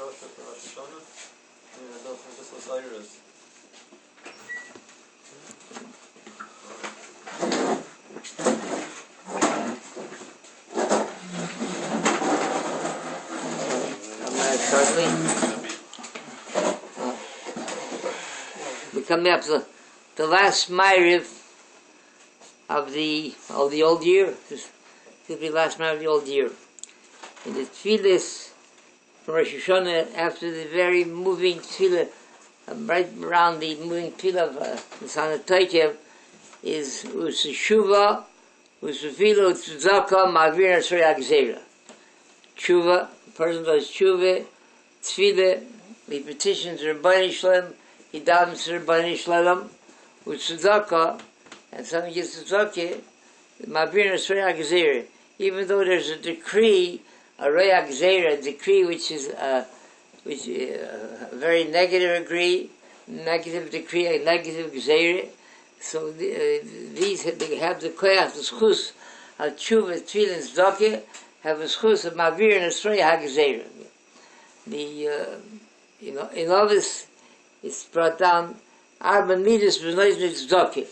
shorter for Rosh Hashanah. Yeah, I don't think this was Iris. We come up to the last Ma'ariv of the old year. This will be the last Ma'ariv of the old year. In the tefillas from Rosh Hashanah, after the very moving tefillah, right around the moving tefillah of the Son of Berdichev, is Useshuva, Usefilo, Tzedakah, Ma'avir, Nasri, Agzeira. Tshuva, the person does tshuva, tefillah, he petitions Rabbi Shalom, he davens Rabbi Shalom, with tzedakah, and someone gives tzedakah, Ma'avir, Nasri, Agzeira. Even though there's a decree, a Re'ag Zera, a decree which is a very negative decree, a negative Gzeira. So these they have the koyach, the schus, al tshuva, tefillah, and tzedakah, have a schus of Ma'avir and Asrei HaGzeira. In all this, it's brought down Arba Midas B'Noizne Tzedakah.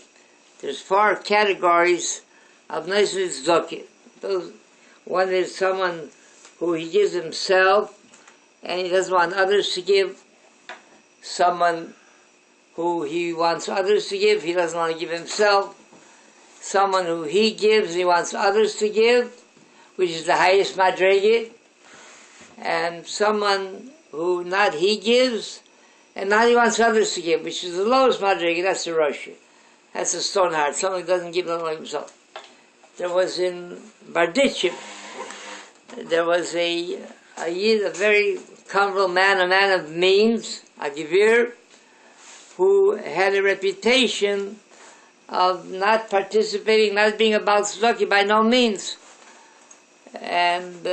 There's 4 categories of Noizne Tzedakah. Those, one is someone who he gives himself and he doesn't want others to give. Someone who he wants others to give, he doesn't want to give himself. Someone who he gives, he wants others to give, which is the highest madrege. And someone who not he gives, and not he wants others to give, which is the lowest madrege, that's the Rosh. That's the stone heart, someone who doesn't give them like himself. There was in Berditchev, there was a very comfortable man, a man of means, a gevir, who had a reputation of not participating, not being about tzedakah by no means. And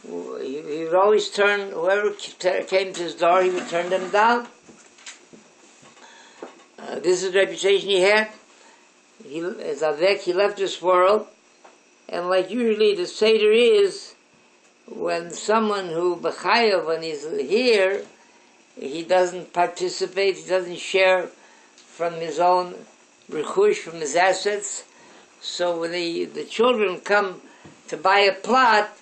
he would always turn, whoever came to his door, he would turn them down. This is the reputation he had. As Avek, he left this world, and like usually the Seder is, when someone who B'chayav, when he's here, he doesn't participate, he doesn't share from his own rechush, from his assets. So when the children come to buy a plot,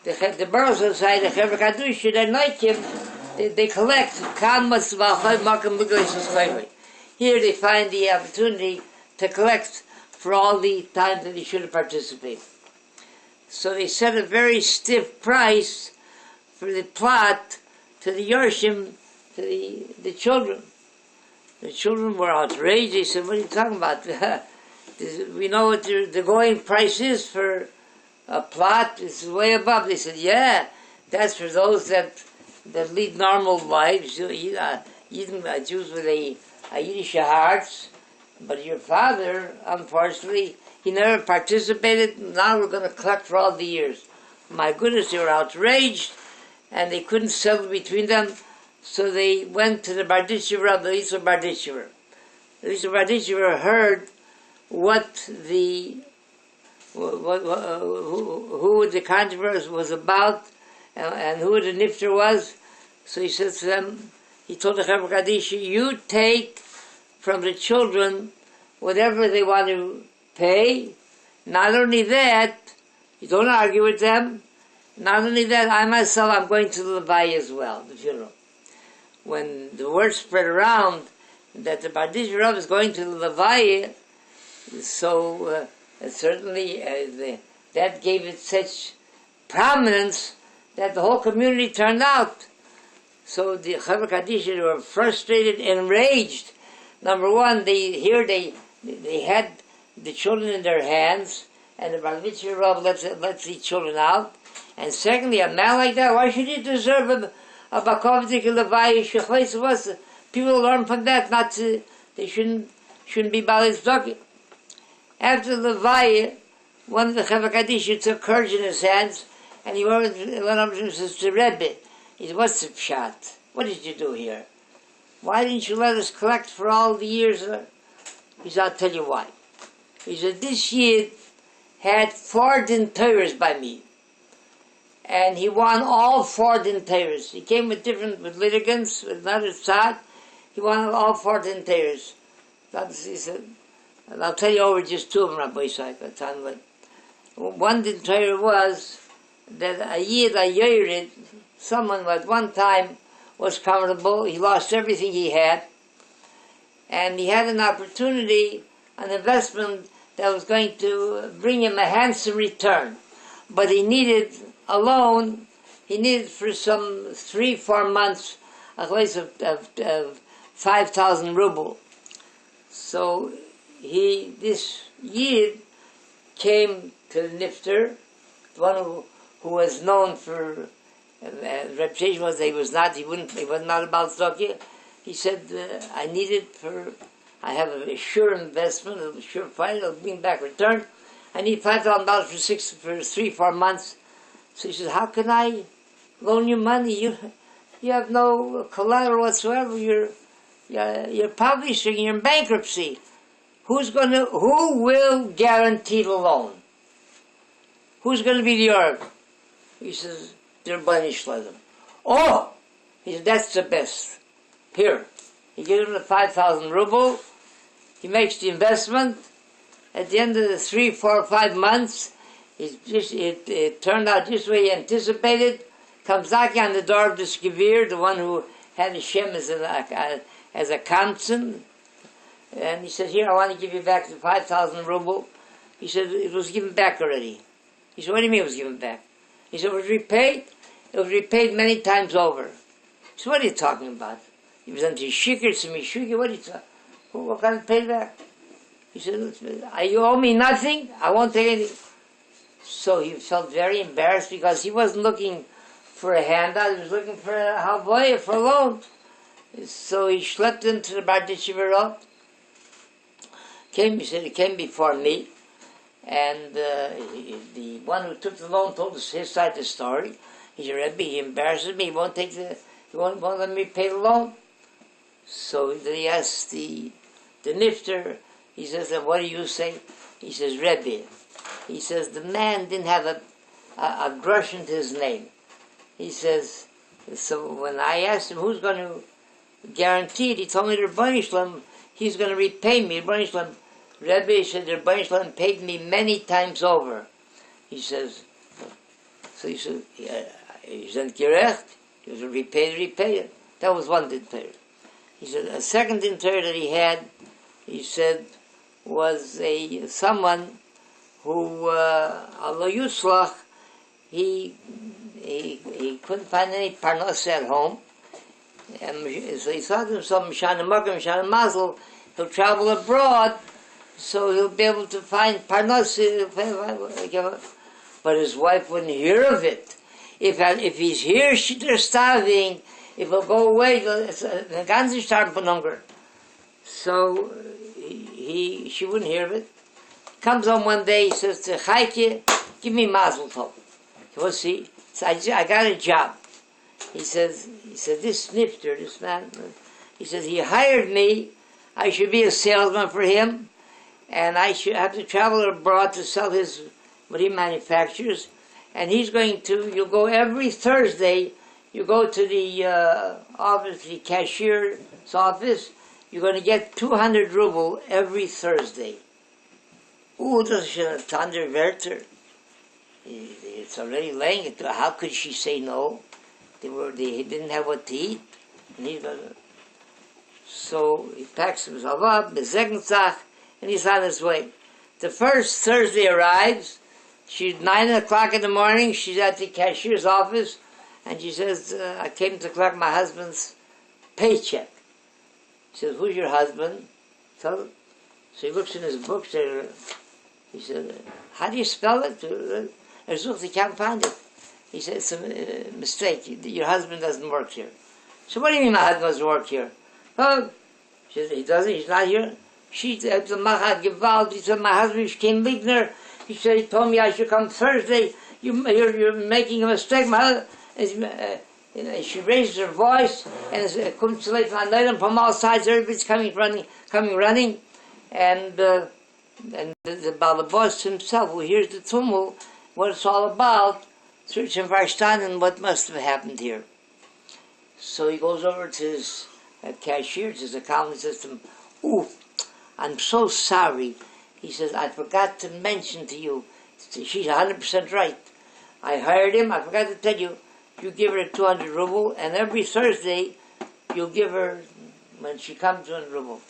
the Borough Society, the Chevra Kadusha, they like him, they collect. Here they find the opportunity to collect for all the time that he should have participated. So they set a very stiff price for the plot to the Yorshim, to the children. The children were outraged. They said, what are you talking about? We know what the going price is for a plot. It's way above. They said, yeah, that's for those that lead normal lives. Jews with a Yiddish hearts. But your father, unfortunately, he never participated. Now we're going to collect for all the years. My goodness, they were outraged, and they couldn't settle between them. So they went to the Berditchev, Rabbi Lisa Berditchev. Lisa Berditchev heard who the controversy was about, and who the nifter was. So he said to them, he told the Chevra Kadisha, you take from the children whatever they want to pay. Not only that, you don't argue with them. Not only that, I myself, I'm going to the Levi as well, the funeral. When the word spread around that the Berditchev is going to the Levi, so certainly that gave it such prominence that the whole community turned out. So the Chevra Kadisha were frustrated and enraged. Number one, they had the children in their hands, and the Berditchev lets the children out. And secondly, a man like that, why should he deserve a Bakovdik Levi? People learn from that, they shouldn't be Baalei Tzedakah. After Levi, one of the Chevra Kadisha took courage in his hands, and he went up and says to Rebbe, he said, what's the pshat? What did you do here? Why didn't you let us collect for all the years? He said, I'll tell you why. He said, this year had 4 Din Torahs by me. and he won all 4 Din Torahs. He came with litigants, with another tzad. He won all 4 Din Torahs. He said, and I'll tell you over just 2 of them, Rabbi Yitzchak, at the time. But one Din Torah was that a Yid, a Yored, someone who at one time was comfortable, he lost everything he had, and he had an opportunity, an investment that was going to bring him a handsome return. But he needed a loan, he needed for some 3-4 months a place of 5,000 ruble. So this Yid came to the Nifter, one who was known for reputation was that he was not about Zokia. He said, I have a sure investment, a sure fight, it'll bring back return. I need $5,000 for 3-4 months. So he says, how can I loan you money? You have no collateral whatsoever. You're publishing, you're in bankruptcy. Who will guarantee the loan? Who's going to be the Erev? He says, the Berditchev. Oh! He said, that's the best. Here. He gives him the 5,000 ruble. He makes the investment. At the end of the 3, 4, 5 months, it turned out just the way he anticipated. Comes knocking on the door of the Skivir, the one who had Hashem as a constant. And he said, here, I want to give you back the 5,000 ruble. He said, it was given back already. He said, what do you mean it was given back? He said, it was repaid. It was repaid many times over. He said, what are you talking about? He was into Shikr, Semi-Shikr, what are you talking about? What kind of payback? He said, you owe me nothing, I won't take anything. So he felt very embarrassed because he wasn't looking for a handout, he was looking for a halvaya, for a loan. So he schlepped into the Berditchev. He said, he came before me, and the one who took the loan told us his side of the story. He said, Rebbe, he embarrasses me, he won't let me pay the loan. So then he asked the Nifter, he says, what do you say? He says, Rebbe, he says, the man didn't have a brush into his name. He says, so when I asked him who's going to guarantee it, he told me the Berditchev, he's going to repay me. Berditchev, Rebbe said, the Berditchev paid me many times over. He says, so he said, he's not gerecht, he was repaid. That was one Din Torah. He said, a second Din Torah that he had, he said, was someone who, Allah Yuslach, he couldn't find any parnas at home. And so he thought to himself, Mishana Makam, Mishana Mazel, he'll travel abroad, so he'll be able to find parnas. But his wife wouldn't hear of it. If he's here, they're starving. If he'll go away, the ganze starben von hunger. So she wouldn't hear of it. Comes home one day, he says to Chaike, give me mazel tov. We'll see. So I got a job. He said, this snifter, this man, he says, he hired me, I should be a salesman for him, and I should have to travel abroad to sell what he manufactures, and you'll go every Thursday, you go to the office, the cashier's office, you're going to get 200 ruble every Thursday. Ooh, das ist ein Thunderwerter. It's already laying it. How could she say no? He didn't have what to eat. So he packs himself up, the second Tag, and he's on his way. The first Thursday arrives. She's 9 o'clock in the morning. She's at the cashier's office, and she says, I came to collect my husband's paycheck. She says, who's your husband? Tell him. So he looks in his book. He said, how do you spell it? He can't find it. He said, it's a mistake. Your husband doesn't work here. So what do you mean my husband doesn't work here? Oh, she said, he doesn't, he's not here. She said, he said, my husband came Ligner. He said, he told me I should come Thursday. You're making a mistake. My husband, she raises her voice, and it comes to late from all sides. Everybody's coming running. And the Balabos himself, who hears the tumult, what it's all about. searching for verstanden what must have happened here. So he goes over to his cashier, to his accounting system. Ooh, I'm so sorry. He says, I forgot to mention to you. She's 100% right. I hired him. I forgot to tell you. You give her 200 ruble, and every Thursday you'll give her, when she comes, 200 ruble.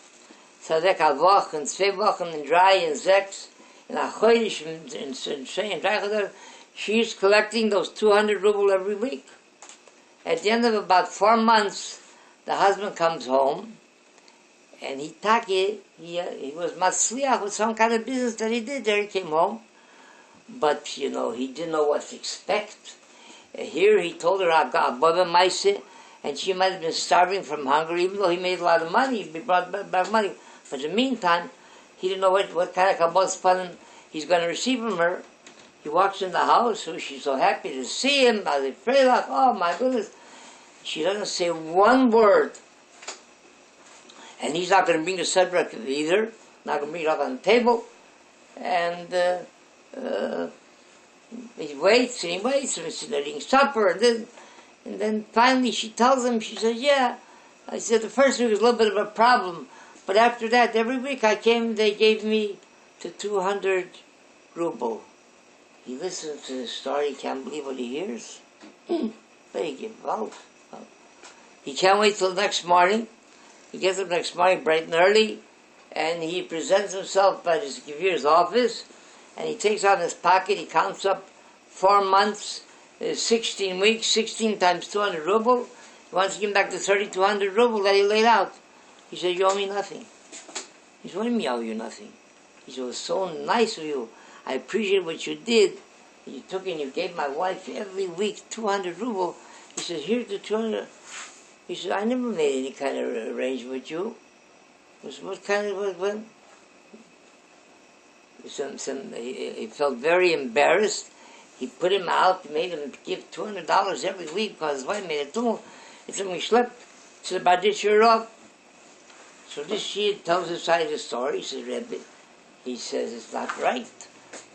So a Woche, and 2 Wochen, and 3, and 6, and a Chodesh, and 3, she's collecting those 200 ruble every week. At the end of about 4 months, the husband comes home, and he was matzliach with some kind of business that he did there. He came home, but he didn't know what to expect. Here he told her, I've got a baba maise, and she might have been starving from hunger, even though he made a lot of money, he brought back money. But in the meantime, he didn't know what kind of kabbalas panim he's going to receive from her. He walks in the house, so she's so happy to see him, oh my goodness. She doesn't say one word. And he's not going to bring the subject either, not going to bring it up on the table. And he waits, and he's eating supper, and then finally she tells him, she says, yeah. I said, the first week was a little bit of a problem, but after that, every week I came, they gave me the 200 ruble. He listens to the story, he can't believe what he hears. They give out. He can't wait till the next morning. He gets up next morning bright and early, and he presents himself at his Gevir's office, and he takes out his pocket, he counts up 4 months, 16 weeks, 16 times 200 ruble. He wants to give him back the 3,200 ruble that he laid out. He said, you owe me nothing. He said, what do you mean I owe you nothing? He said, it was so nice of you. I appreciate what you did. You took and you gave my wife every week 200 ruble. He says, here's the 200. He said, I never made any kind of arrangement with you. What kind of, what? He felt very embarrassed. He put him out, made him give $200 every week because his wife made it too. It's a mishlep to the Berditchev. So this Yid tells his side of the story. He says, Rebbe, he says, it's not right.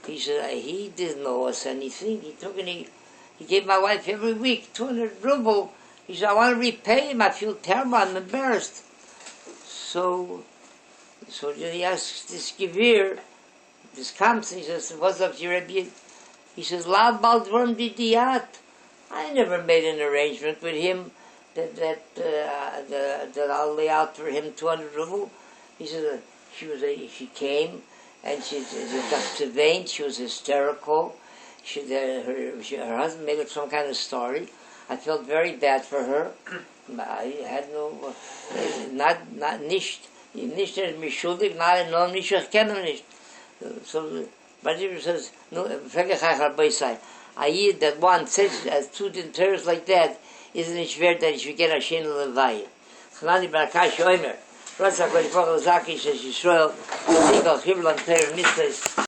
He said, he didn't owe us anything. He took and he gave my wife every week 200 ruble. He said, I want to repay him. I feel terrible. I'm embarrassed. So he asks this Gevir, this comes, he says, what's up to your Rebbe? He says, Lav Baldvorm Didiyat. I never made an arrangement with him that I'll lay out for him 200 ruble. He says, she came, and she was hysterical. Her husband made up some kind of story. I felt very bad for her. I had no, nicht schuldig, no, nicht, ich kenne nicht. So, Berdichev says, no, a Yid that one says as two Din Torahs like that, isn't it fair that he should get a Kedushas Levi? Chanani Barakash Omer, Rosh Hashanah, Zakish, Yisrael, Tikal, Chiblan, Torah, Mitzvahs,